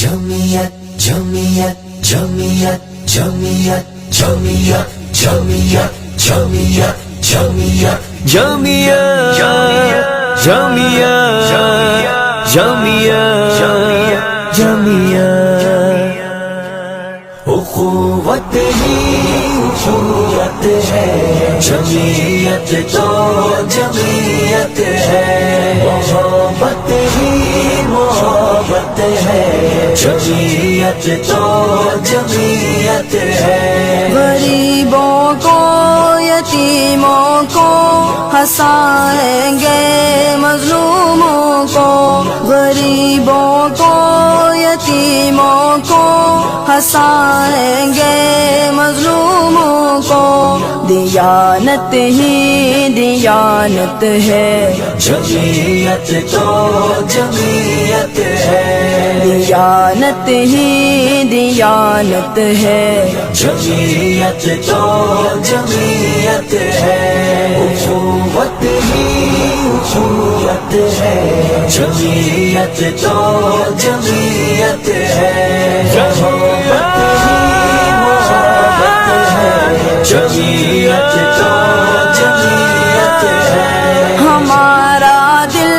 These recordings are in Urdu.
جمعیت جمعیت جمعیت جمعیت جمعیت جمعیت جمعیت جمعیت جمعیت جمعیت جمعیت جمعیت اخوت ہی اخوت ہے، جمعیت تو جمعیت ہے، محبت ہی محبت ہے، جمعیت تو جمعیت ہے۔ غریبوں کو یتیموں کو ہنسائیں گے مظلوموں کو، غریبوں کو یتیموں کو ہنسائیں گے مظلوموں کو، دیانت ہی دیانت ہے، جمعیت تو جمعیت ہے، دیانت ہی دیانت ہے، جمعیت تو جمعیت ہے، اخوت ہی اخوت ہے، جمعیت تو جمعیت ہے، محبت ہی محبت ہے، جمعیت تو جمعیت ہے۔ ہمارا دل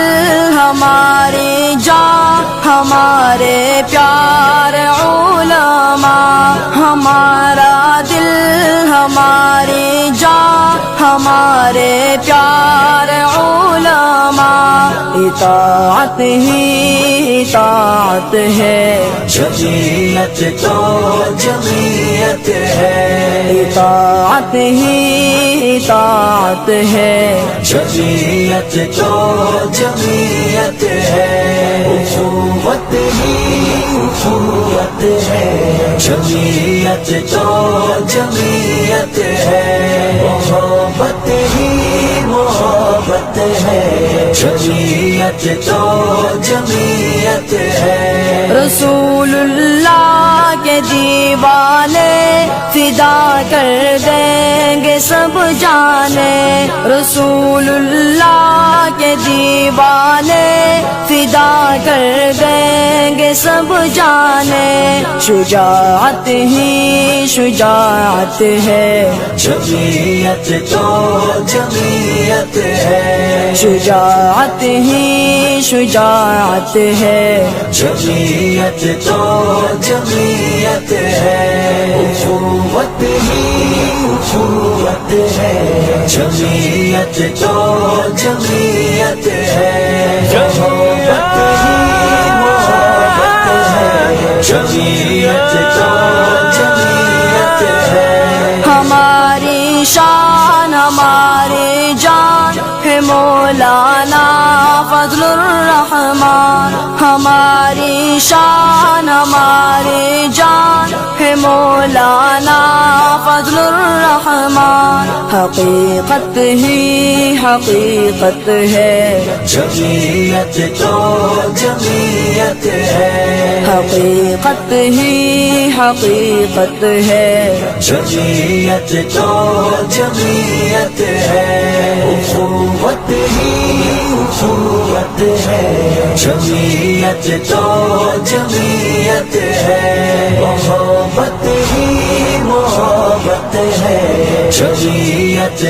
ہماری جان ہمارے پیارے علماء، ہمارا دل ہماری جان ہمارے پیارے علماء، اطاعت ہی اطاعت ہے، جمعیت تو جمعیت ہے، اطاعت ہی اطاعت ہے، جمعیت تو جمعیت ہے، اخوت ہی اخوت ہے، جمعیت تو جمعیت ہے، محبت ہی محبت ہے، جمعیت تو جمعیت ہے۔ رسول اللہ کے دیوانے فدا کر دیں گے سب جانے، رسول اللہ کے دیوانے فدا کر دیں گے سب جانے، شجاعت ہی شجاعت ہے، جمعیت تو جمعیت ہے، شجاعت ہی شجاعت ہے، جمعیت تو جمعیت ہے، اخوت ہی اخوت ہے، جمعیت تو جمعیت ہے، محبت ہی محبت ہے، جمعیت تو جمعیت ہے۔ ہماری شان ہماری جان ہے مولانا فضل الرحمان، ہماری شان ہماری جان ہے مولانا فضل الرحمان، حقیقت ہی حقیقت ہے، جمعیت تو جمعیت ہے، حقیقت ہی حقیقت ہے، جمعیت تو جمعیت ہے، اخوت ہی اخوت ہے، جمعیت تو جمعیت ہے، محبت ہی محبت ہے، جمعیت